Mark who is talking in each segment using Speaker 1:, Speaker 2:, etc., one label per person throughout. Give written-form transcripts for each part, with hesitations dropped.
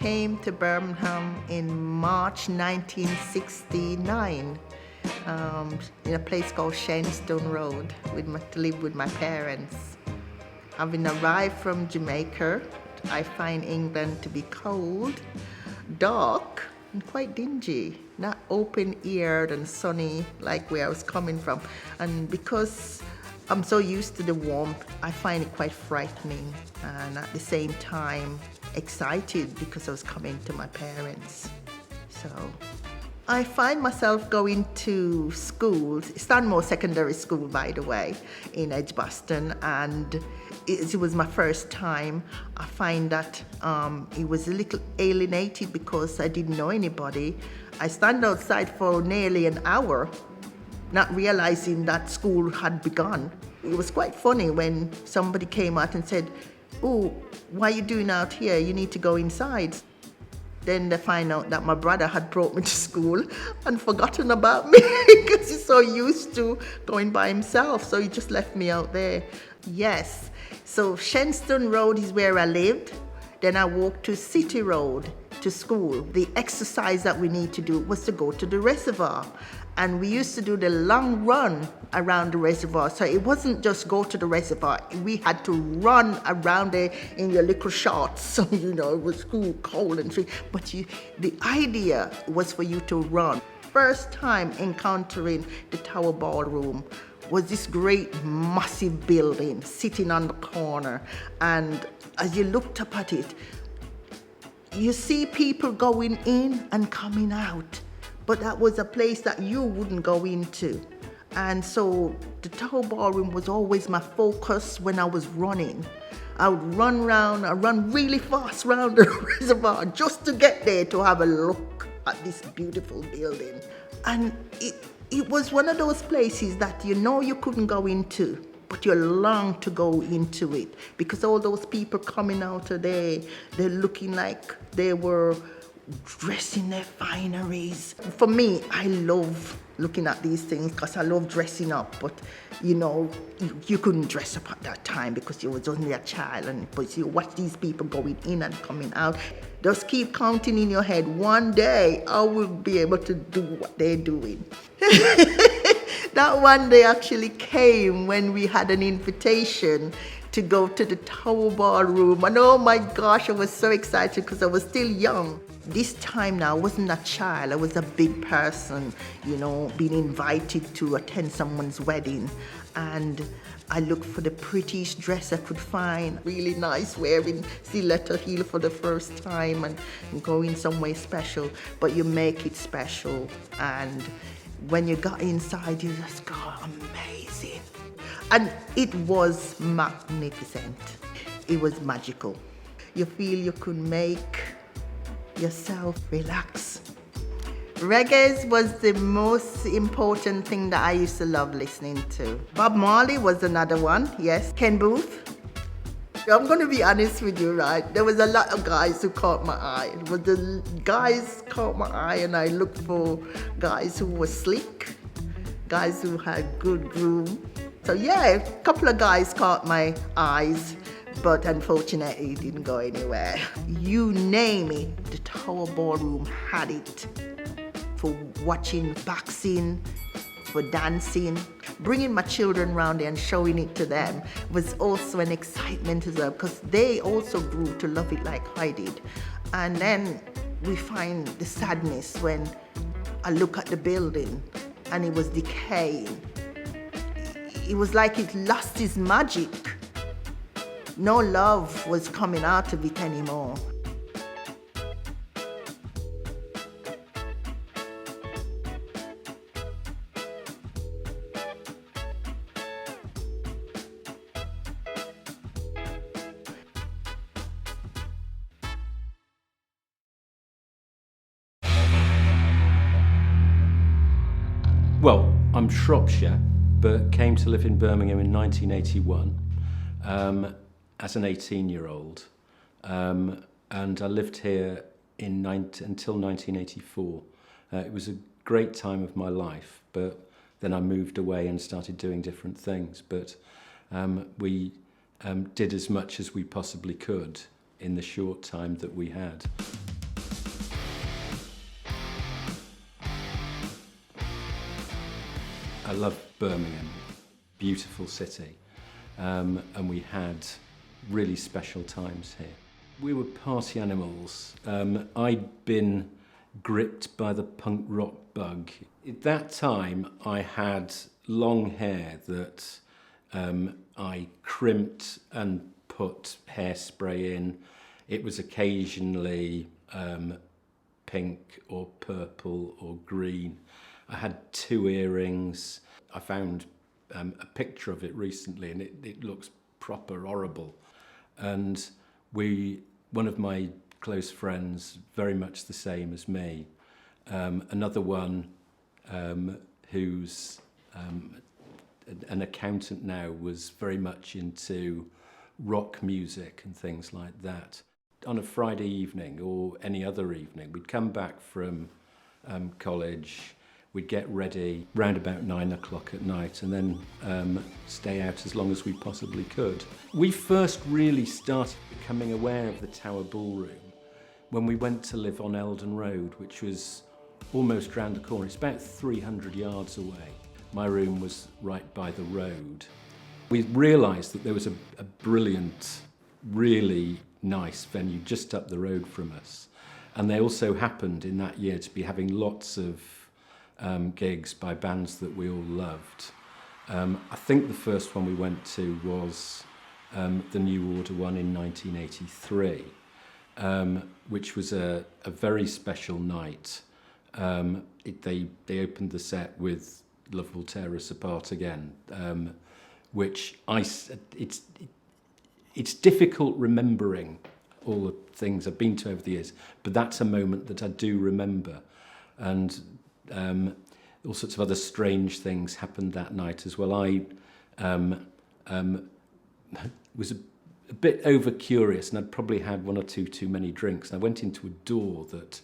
Speaker 1: came to Birmingham in March 1969 in a place called Shenstone Road to live with my parents. Having arrived from Jamaica, I find England to be cold, dark, and quite dingy, not open-eared and sunny like where I was coming from. And because I'm so used to the warmth, I find it quite frightening and at the same time excited because I was coming to my parents. So I find myself going to school, Stanmore Secondary School, by the way, in Edgbaston, and it was my first time. I find that it was a little alienated because I didn't know anybody. I stand outside for nearly an hour, not realizing that school had begun. It was quite funny when somebody came out and said, "Oh, why are you doing out here? You need to go inside." Then they find out that my brother had brought me to school and forgotten about me because he's so used to going by himself. So he just left me out there. Yes, so Shenstone Road is where I lived. Then I walked to City Road to school. The exercise that we need to do was to go to the reservoir. And we used to do the long run around the reservoir. So it wasn't just go to the reservoir. We had to run around there in your little shorts. So, you know, it was cold and free. But the idea was for you to run. First time encountering the Tower Ballroom was this great massive building sitting on the corner. And as you looked up at it, you see people going in and coming out. But that was a place that you wouldn't go into. And so the Tower Ballroom was always my focus when I was running. I would run really fast around the reservoir just to get there to have a look at this beautiful building. And it was one of those places that you know you couldn't go into, but you long to go into it because all those people coming out of there, they're looking like they were dressing their fineries. For me, I love looking at these things because I love dressing up, but you know, you couldn't dress up at that time because you was only a child, but you watch these people going in and coming out. Just keep counting in your head, one day I will be able to do what they're doing. That one day actually came when we had an invitation to go to the Tower Ballroom, and oh my gosh, I was so excited because I was still young. This time now, I wasn't a child, I was a big person, you know, being invited to attend someone's wedding. And I looked for the prettiest dress I could find, really nice, wearing stiletto heel for the first time and going somewhere special. But you make it special, and when you got inside, you just go, amazing. And it was magnificent. It was magical. You feel you could make yourself relax. Reggae was the most important thing that I used to love listening to. Bob Marley was another one, yes. Ken Booth. I'm going to be honest with you, right? There was a lot of guys who caught my eye. But the guys caught my eye, and I looked for guys who were slick, guys who had good groove. So yeah, a couple of guys caught my eyes, but unfortunately it didn't go anywhere. You name it, the Tower Ballroom had it. For watching boxing, for dancing, bringing my children around there and showing it to them was also an excitement as well, because they also grew to love it like I did. And then we find the sadness when I look at the building and it was decaying. It was like it lost its magic. No love was coming out of it anymore.
Speaker 2: Well, I'm Shropshire, but came to live in Birmingham in 1981 as an 18-year-old. And I lived here until 1984. It was a great time of my life, but then I moved away and started doing different things. But we did as much as we possibly could in the short time that we had. I love Birmingham, beautiful city, and we had really special times here. We were party animals. I'd been gripped by the punk rock bug. At that time, I had long hair that I crimped and put hairspray in. It was occasionally pink or purple or green. I had 2 earrings. I found a picture of it recently, and it looks proper horrible. And one of my close friends, very much the same as me, another one who's an accountant now, was very much into rock music and things like that. On a Friday evening or any other evening, we'd come back from college, we'd get ready round about 9 o'clock at night, and then stay out as long as we possibly could. We first really started becoming aware of the Tower Ballroom when we went to live on Eldon Road, which was almost round the corner. It's about 300 yards away. My room was right by the road. We realised that there was a brilliant, really nice venue just up the road from us. And they also happened in that year to be having lots of gigs by bands that we all loved. I think the first one we went to was the New Order one in 1983, which was a very special night. They opened the set with Love Will Tear Us Apart Again, which it's difficult remembering all the things I've been to over the years, but that's a moment that I do remember. And all sorts of other strange things happened that night as well. I was a bit over-curious, and I'd probably had 1 or 2 too many drinks. And I went into a door that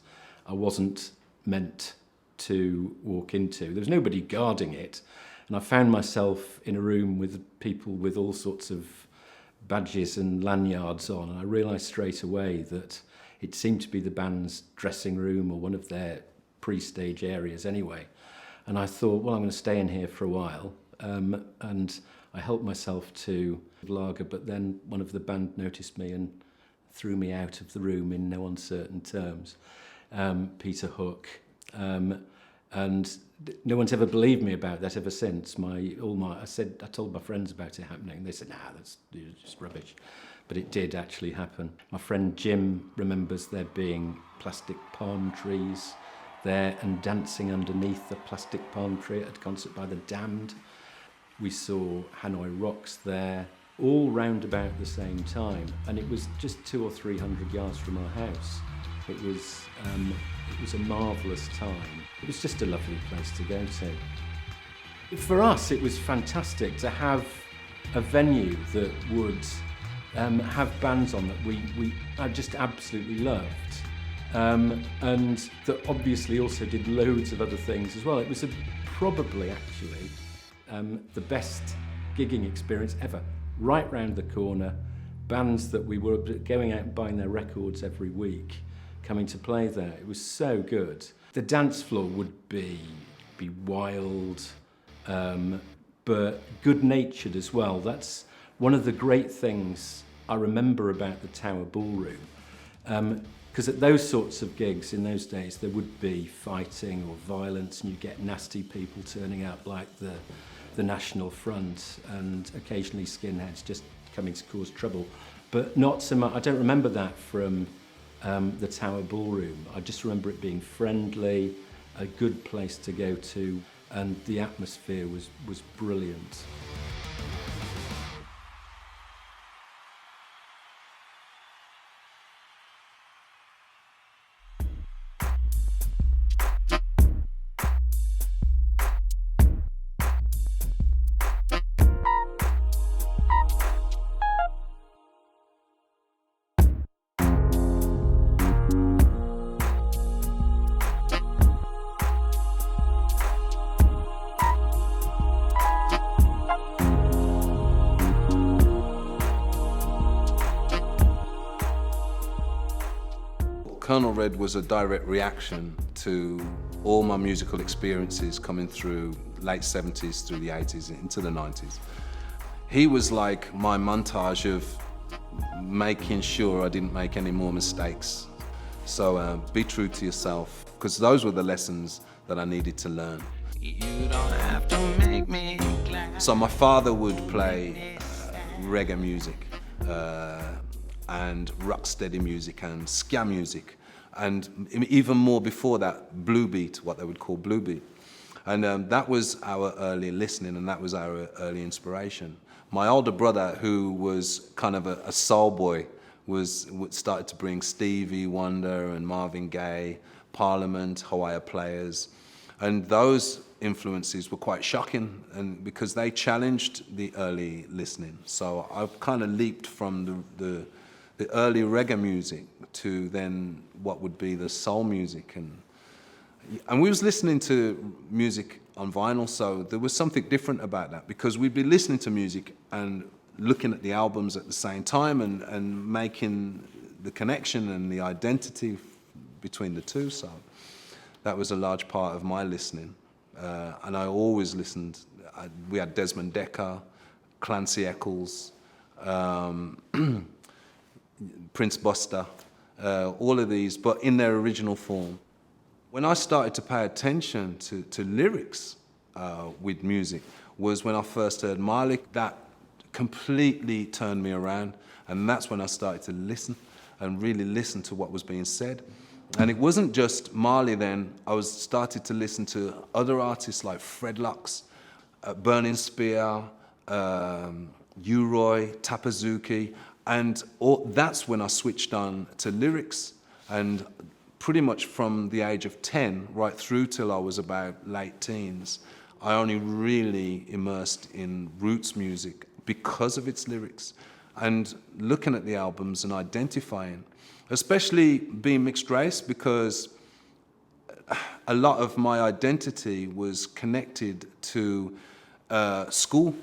Speaker 2: I wasn't meant to walk into. There was nobody guarding it, and I found myself in a room with people with all sorts of badges and lanyards on, and I realised straight away that it seemed to be the band's dressing room or one of their pre-stage areas anyway. And I thought, well, I'm going to stay in here for a while, and I helped myself to lager, but then one of the band noticed me and threw me out of the room in no uncertain terms. Peter Hook, and no one's ever believed me about that ever since. I told my friends about it happening. They said, "Nah, that's just rubbish," but it did actually happen. My friend Jim remembers there being plastic palm trees there and dancing underneath the plastic palm tree at a concert by the Damned. We saw Hanoi Rocks there, all round about the same time, and it was just 200 or 300 yards from our house. It was a marvellous time. It was just a lovely place to go to. For us, it was fantastic to have a venue that would have bands on that I just absolutely loved. And that obviously also did loads of other things as well. It was probably actually the best gigging experience ever. Right round the corner, bands that we were going out and buying their records every week, coming to play there. It was so good. The dance floor would be wild, but good-natured as well. That's one of the great things I remember about the Tower Ballroom. Because at those sorts of gigs in those days, there would be fighting or violence, and you get nasty people turning up like the National Front, and occasionally skinheads just coming to cause trouble. But not so much. I don't remember that from the Tower Ballroom. I just remember it being friendly, a good place to go to, and the atmosphere was brilliant.
Speaker 3: Colonel Red was a direct reaction to all my musical experiences coming through late 70s through the 80s into the 90s. He was like my montage of making sure I didn't make any more mistakes. So be true to yourself, because those were the lessons that I needed to learn. You don't have to make me glad. So my father would play reggae music and rocksteady music and ska music, and even more before that, blue beat, what they would call blue beat. And that was our early listening, and that was our early inspiration. My older brother, who was kind of a soul boy, started to bring Stevie Wonder and Marvin Gaye, Parliament, Hawaii Players, and those influences were quite shocking, and because they challenged the early listening. So I kind of leaped from the early reggae music to then what would be the soul music, and we was listening to music on vinyl, so there was something different about that, because we'd be listening to music and looking at the albums at the same time and making the connection and the identity between the two. So that was a large part of my listening. And I always listened. We had Desmond Dekker, Clancy Eccles, Prince Buster, all of these, but in their original form. When I started to pay attention to lyrics with music was when I first heard Marley. That completely turned me around, and that's when I started to listen and really listen to what was being said. And it wasn't just Marley then. I started to listen to other artists like Fred Lux, Burning Spear, U-Roy, Tapazuki, and that's when I switched on to lyrics. And pretty much from the age of 10 right through till I was about late teens, I only really immersed in roots music because of its lyrics, and looking at the albums and identifying, especially being mixed race, because a lot of my identity was connected to school.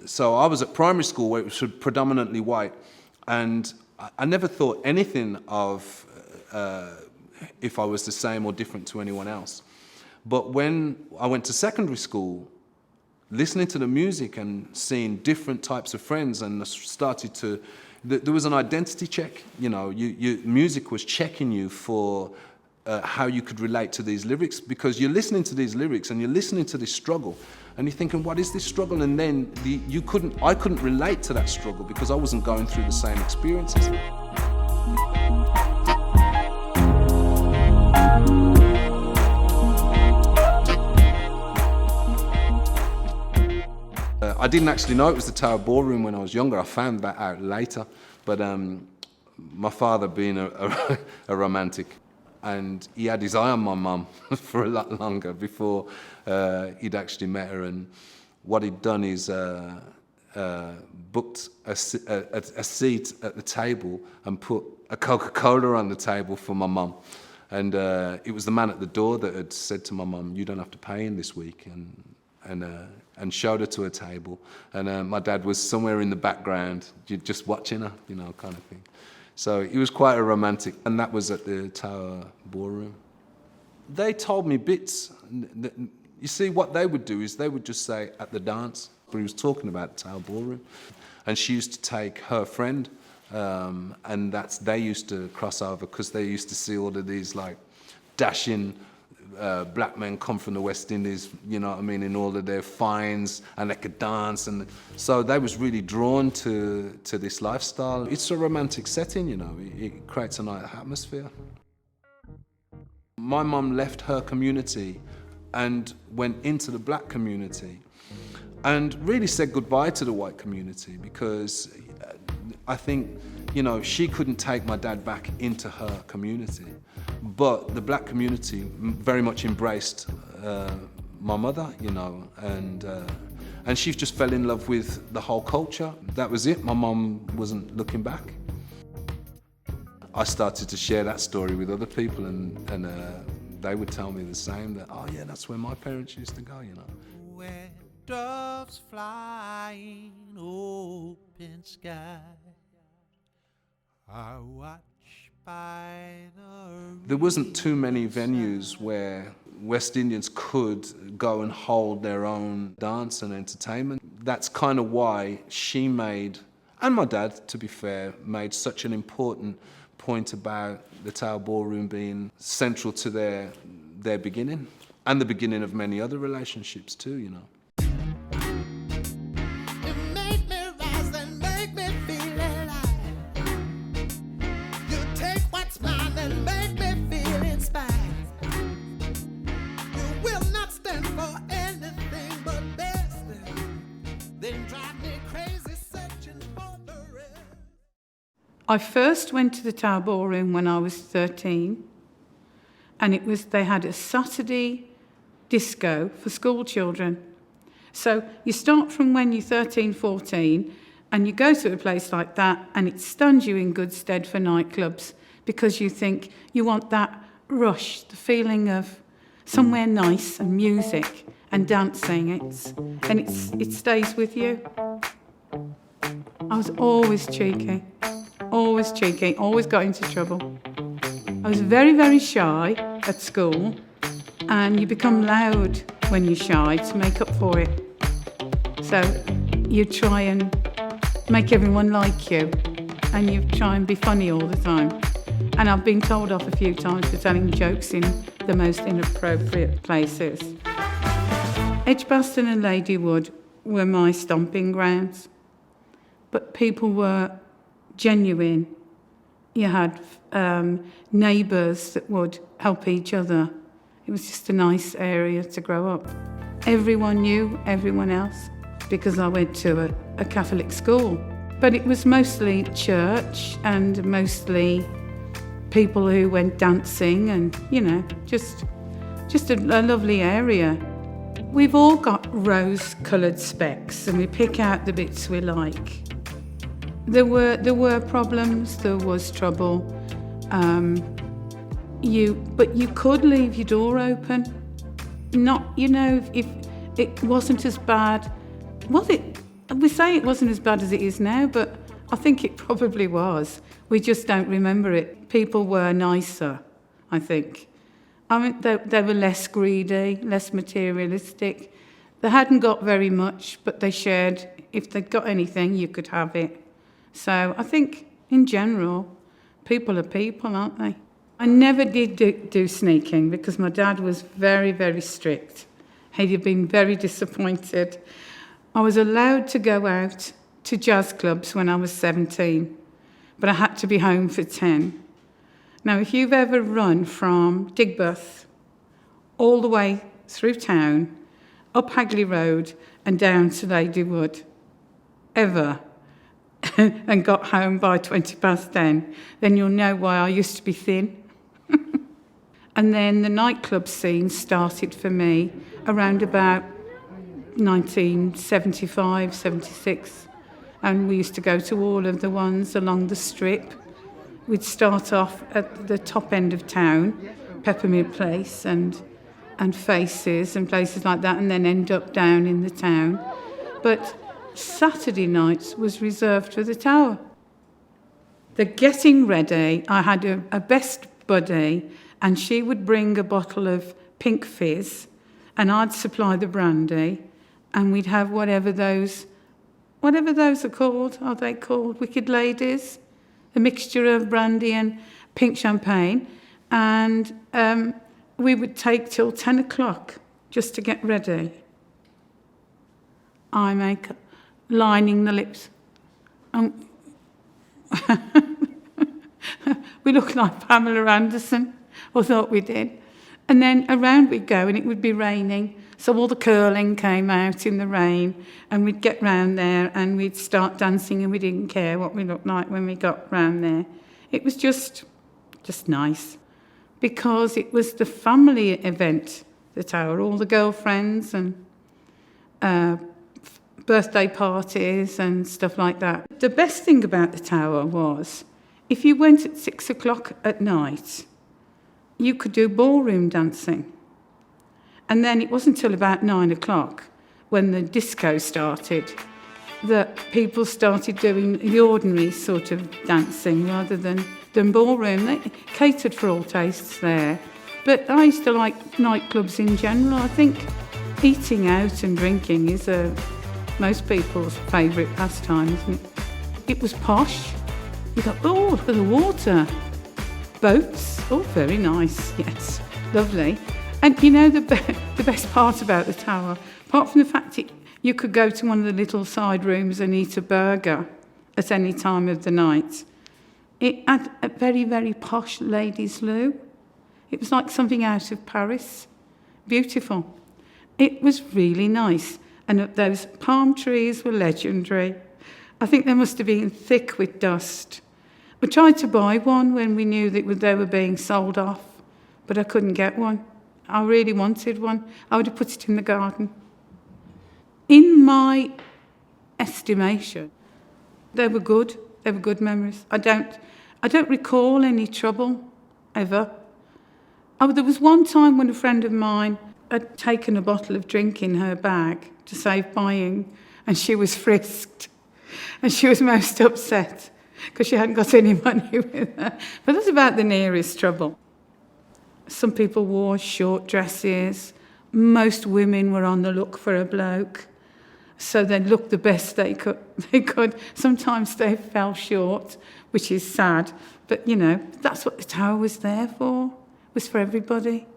Speaker 3: So I was at primary school where it was predominantly white, and I never thought anything of if I was the same or different to anyone else. But when I went to secondary school, listening to the music and seeing different types of friends, and started to, there was an identity check. You know, music was checking you for how you could relate to these lyrics, because you're listening to these lyrics and you're listening to this struggle, and you're thinking, what is this struggle? And then I couldn't relate to that struggle because I wasn't going through the same experiences. I didn't actually know it was the Tower Ballroom when I was younger. I found that out later. But my father being a romantic, and he had his eye on my mum for a lot longer before he'd actually met her. And what he'd done is booked a seat at the table and put a Coca-Cola on the table for my mum. And it was the man at the door that had said to my mum, "You don't have to pay in this week," and showed her to a table. And my dad was somewhere in the background, just watching her, you know, kind of thing. So he was quite a romantic, and that was at the Tower Ballroom. They told me bits. You see, what they would do is they would just say at the dance, but he was talking about the Tower Ballroom. And she used to take her friend, and they used to cross over because they used to see all of these like dashing black men come from the West Indies, you know what I mean, in all of their finds, and they could dance, and so they was really drawn to this lifestyle. It's a romantic setting, you know, it creates a nice atmosphere. My mum left her community and went into the black community and really said goodbye to the white community, because I think, you know, she couldn't take my dad back into her community. But the black community very much embraced my mother, you know, and she just fell in love with the whole culture. That was it. My mum wasn't looking back. I started to share that story with other people, and they would tell me the same, that, oh yeah, that's where my parents used to go, you know. Where doves fly in open sky, I watch There wasn't too many venues where West Indians could go and hold their own dance and entertainment. That's kind of why she made, and my dad, to be fair, made such an important point about the Tower Ballroom being central to their beginning, and the beginning of many other relationships too, you know.
Speaker 4: I first went to the Tower Ballroom when I was 13, and they had a Saturday disco for school children. So you start from when you're 13, 14, and you go to a place like that, and it stands you in good stead for nightclubs, because you think you want that rush, the feeling of somewhere nice and music and dancing. It stays with you. I was always cheeky, always got into trouble. I was very, very shy at school, and you become loud when you're shy to make up for it. So you try and make everyone like you, and you try and be funny all the time. And I've been told off a few times for telling jokes in the most inappropriate places. Edgbaston and Ladywood were my stomping grounds, but people were genuine. You had neighbours that would help each other. It was just a nice area to grow up. Everyone knew everyone else because I went to a Catholic school. But it was mostly church and mostly people who went dancing and, you know, just a lovely area. We've all got rose-coloured specs and we pick out the bits we like. There were problems, there was trouble. But you could leave your door open. Not, you know, if it wasn't as bad. Was it? We say it wasn't as bad as it is now, but I think it probably was. We just don't remember it. People were nicer, I think. I mean, they were less greedy, less materialistic. They hadn't got very much, but they shared. If they'd got anything, you could have it. So I think, in general, people are people, aren't they? I never did do sneaking because my dad was very, very strict. He'd have been very disappointed. I was allowed to go out to jazz clubs when I was 17, but I had to be home for 10. Now, if you've ever run from Digbeth all the way through town, up Hagley Road and down to Ladywood, ever, and got home by 10:20, then you'll know why I used to be thin. And then the nightclub scene started for me around about 1975, 76. And we used to go to all of the ones along the strip. We'd start off at the top end of town, Peppermint Place and Faces and places like that, and then end up down in the town. But Saturday nights was reserved for the Tower. The getting ready, I had a best buddy, and she would bring a bottle of pink fizz, and I'd supply the brandy, and we'd have whatever those are called. Are they called Wicked Ladies? A mixture of brandy and pink champagne, and we would take till 10 o'clock just to get ready. Eye makeup, lining the lips. We looked like Pamela Anderson, or thought we did. And then around we'd go, and it would be raining, so all the curling came out in the rain, and we'd get round there, and we'd start dancing, and we didn't care what we looked like when we got round there. It was just nice, because it was the family event, the Tower, all the girlfriends and birthday parties and stuff like that. The best thing about the Tower was, if you went at 6 o'clock at night, you could do ballroom dancing. And then it wasn't until about 9 o'clock when the disco started. that people started doing the ordinary sort of dancing rather than ballroom. They catered for all tastes there. But I used to like nightclubs in general. I think eating out and drinking is most people's favourite pastime, isn't it? It was posh. You thought, oh, look at the water. Boats, oh, very nice, yes, lovely. And you know the best part about the tower, apart from the fact you could go to one of the little side rooms and eat a burger at any time of the night, it had a very, very posh ladies' loo. It was like something out of Paris. Beautiful. It was really nice. And those palm trees were legendary. I think they must have been thick with dust. We tried to buy one when we knew that they were being sold off, but I couldn't get one. I really wanted one. I would have put it in the garden. In my estimation, they were good. They were good memories. I don't recall any trouble, ever. Oh, there was one time when a friend of mine had taken a bottle of drink in her bag to save buying, and she was frisked. And she was most upset because she hadn't got any money with her. But that's about the nearest trouble. Some people wore short dresses. Most women were on the look for a bloke. So they looked the best they could. Sometimes they fell short, which is sad. But, you know, that's what the tower was there for. It was for everybody.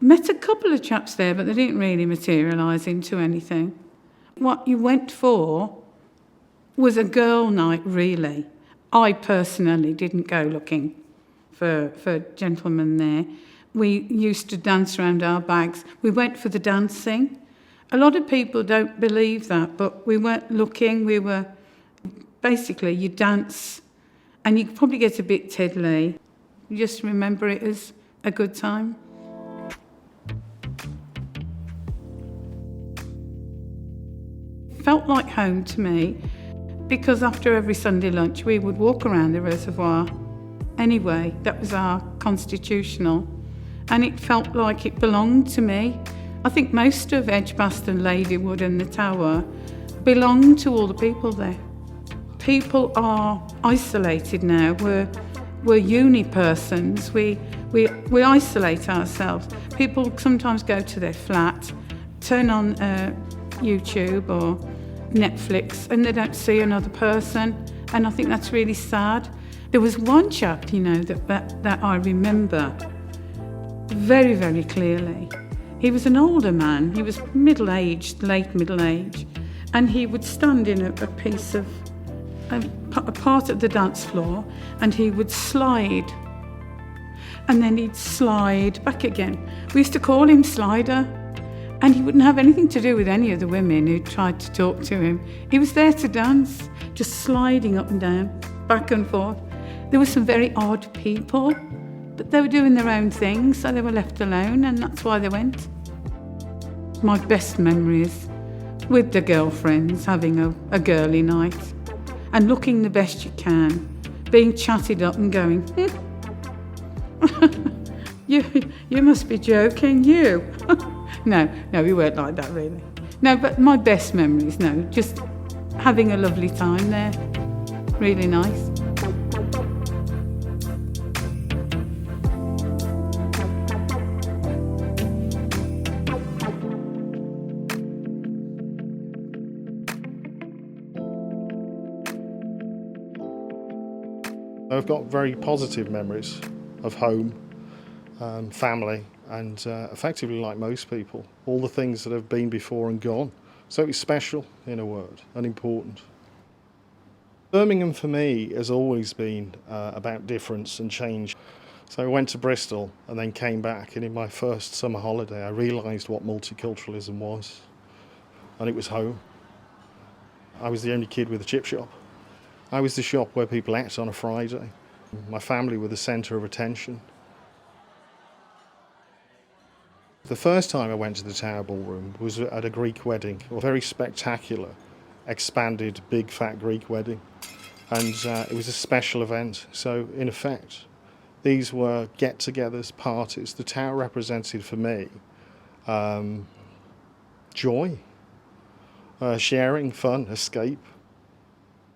Speaker 4: I met a couple of chaps there, but they didn't really materialise into anything. What you went for was a girl night, really. I personally didn't go looking for gentlemen there. We used to dance around our bags. We went for the dancing. A lot of people don't believe that, but we weren't looking. We were basically, you dance and you probably get a bit tiddly. You just remember it as a good time. It felt like home to me because after every Sunday lunch we would walk around the reservoir. Anyway, that was our constitutional, and it felt like it belonged to me. I think most of Edgbaston, Ladywood and the Tower belong to all the people there. People are isolated now. We're uni persons. We isolate ourselves. People sometimes go to their flat, turn on YouTube or Netflix, and they don't see another person. And I think that's really sad. There was one chap, you know, that I remember very, very clearly. He was an older man. He was middle-aged, late middle-aged, and he would stand in a piece of a part of the dance floor, and he would slide, and then he'd slide back again. We used to call him Slider, and he wouldn't have anything to do with any of the women who tried to talk to him. He was there to dance, just sliding up and down, back and forth. There were some very odd people, but they were doing their own thing, so they were left alone, and that's why they went. My best memories with the girlfriends, having a girly night and looking the best you can, being chatted up and going, you must be joking, you. No, we weren't like that really. No, but my best memories, no, just having a lovely time there. Really nice.
Speaker 5: I've got very positive memories of home, family, and effectively, like most people, all the things that have been before and gone. So it's special, in a word, and important. Birmingham for me has always been about difference and change. So I went to Bristol and then came back, and in my first summer holiday I realised what multiculturalism was, and it was home. I was the only kid with a chip shop. I was the shop where people ate on a Friday. My family were the centre of attention. The first time I went to the Tower Ballroom was at a Greek wedding, a very spectacular, expanded, big fat Greek wedding. And it was a special event. So in effect, these were get-togethers, parties. The Tower represented for me joy. sharing, fun, escape.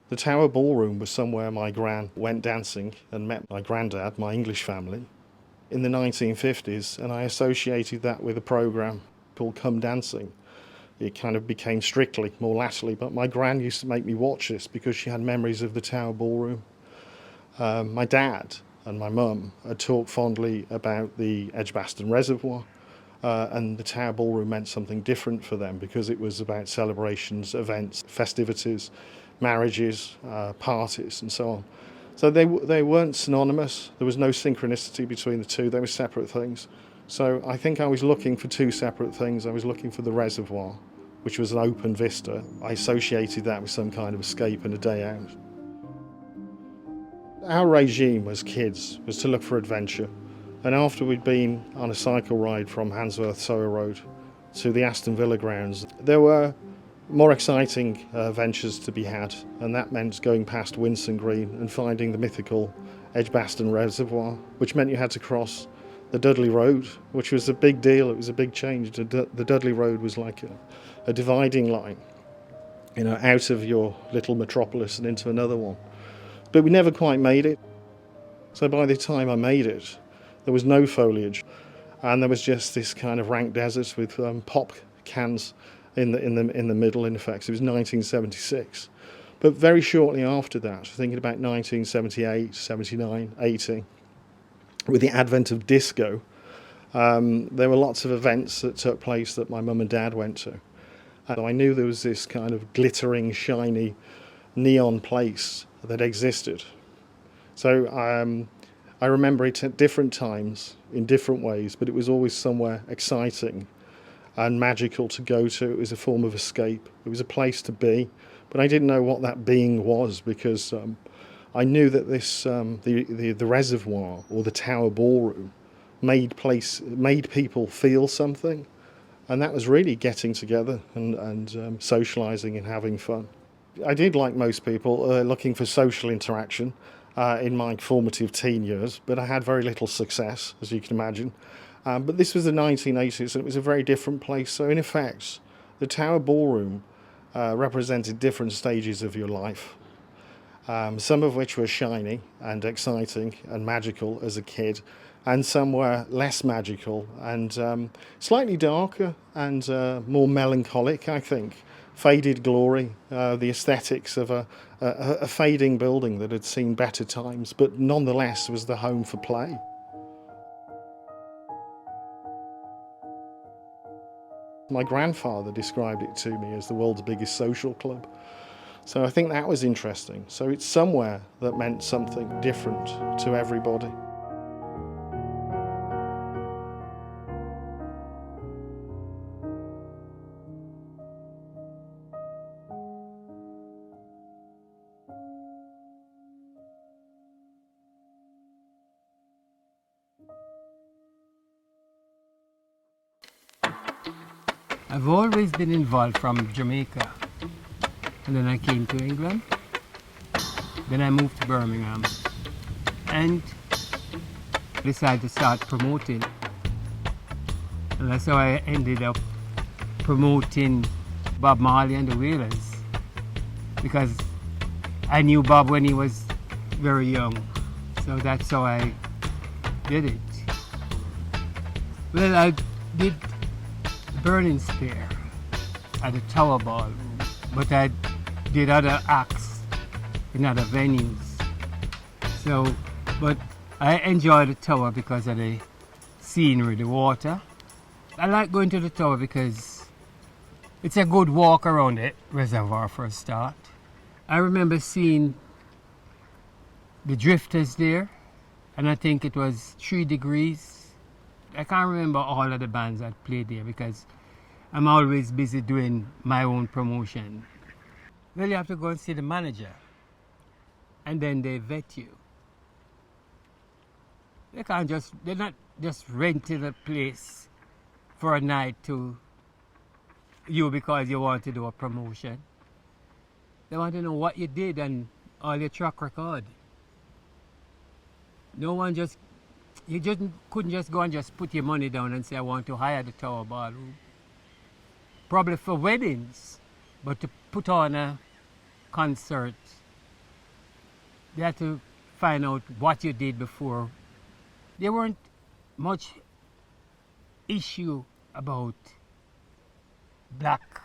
Speaker 5: The Tower Ballroom was somewhere my gran went dancing and met my granddad, my English family, in the 1950s, and I associated that with a programme called Come Dancing. It kind of became Strictly, more latterly, but my gran used to make me watch this because she had memories of the Tower Ballroom. My dad and my mum had talked fondly about the Edgbaston Reservoir, and the Tower Ballroom meant something different for them because it was about celebrations, events, festivities, marriages, parties, and so on. So they weren't synonymous. There was no synchronicity between the two. They were separate things. So I think I was looking for two separate things. I was looking for the reservoir, which was an open vista. I associated that with some kind of escape and a day out. Our regime as kids was to look for adventure. And after we'd been on a cycle ride from Handsworth Sower Road to the Aston Villa grounds, there were more exciting ventures to be had, and that meant going past Winson Green and finding the mythical Edgbaston Reservoir, which meant you had to cross the Dudley Road, which was a big deal. It was a big change. The Dudley Road was like a dividing line, out of your little metropolis and into another one. But we never quite made it. So by the time I made it, there was no foliage, and there was just this kind of rank desert with pop cans in the middle. In effect, it was 1976. But very shortly after that, thinking about 1978, 79, 80, with the advent of disco, there were lots of events that took place that my mum and dad went to. And I knew there was this kind of glittering, shiny, neon place that existed. So I remember it at different times, in different ways, but it was always somewhere exciting and magical to go to. It was a form of escape. It was a place to be, but I didn't know what that being was because I knew that this the reservoir or the Tower Ballroom made people feel something, and that was really getting together and socialising and having fun. I did, like most people, looking for social interaction in my formative teen years, but I had very little success, as you can imagine. But this was the 1980s, and it was a very different place. So in effect, the Tower Ballroom represented different stages of your life, some of which were shiny and exciting and magical as a kid, and some were less magical and slightly darker and more melancholic, I think. Faded glory, the aesthetics of a fading building that had seen better times, but nonetheless was the home for play. My grandfather described it to me as the world's biggest social club. So I think that was interesting. So it's somewhere that meant something different to everybody.
Speaker 6: I've always been involved from Jamaica, and then I came to England, then I moved to Birmingham, and decided to start promoting, and that's how I ended up promoting Bob Marley and the Wailers, because I knew Bob when he was very young, so that's how I did it. Well, I did Burning Spear at the Tower Ballroom, but I did other acts in other venues. So, but I enjoy the Tower because of the scenery, the water. I like going to the Tower because it's a good walk around the reservoir for a start. I remember seeing the Drifters there, and I think it was 3 Degrees. I can't remember all of the bands that played there because I'm always busy doing my own promotion. Well, you have to go and see the manager, and then they vet you. They're not just renting a place for a night to you because you want to do a promotion. They want to know what you did and all your track record. You just couldn't just go and just put your money down and say, I want to hire the Tower Ballroom. Probably for weddings. But to put on a concert, they had to find out what you did before. There weren't much issue about black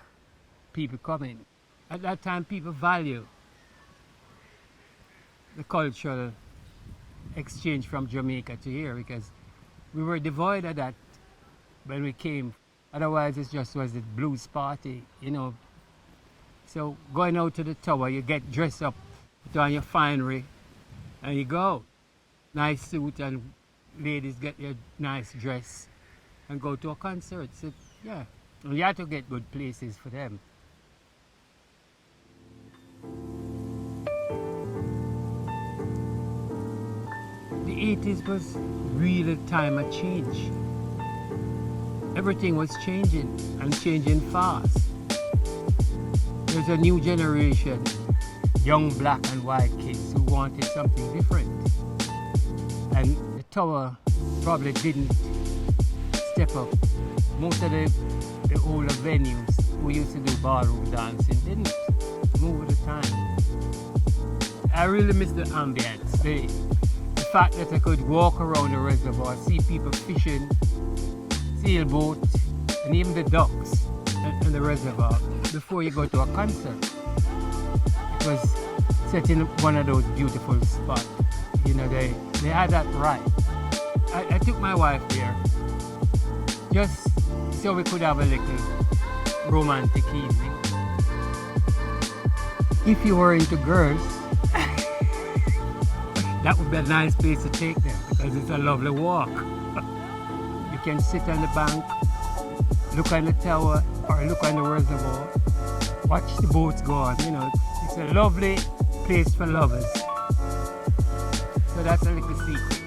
Speaker 6: people coming. At that time, people value the cultural exchange from Jamaica to here because we were devoid of that when we came. Otherwise, it just was a blues party, you know. So going out to the tower, you get dressed up, put on your finery, and you go. Nice suit, and ladies get your nice dress and go to a concert. So, yeah, and you have to get good places for them. The 80s was really a time of change. Everything was changing and changing fast. There's a new generation, young black and white kids who wanted something different. And the tower probably didn't step up. Most of the older venues who used to do ballroom dancing didn't move with the time. I really miss the ambience, the fact that I could walk around the reservoir, see people fishing, sailboat, and even the ducks in the reservoir before you go to a concert. It was set in one of those beautiful spots. You know, they had that right. I took my wife there just so we could have a little romantic evening. If you were into girls, that would be a nice place to take them because it's a lovely walk. You can sit on the bank, look on the tower or look on the reservoir, watch the boats go on. You know, it's a lovely place for lovers. So that's a little secret.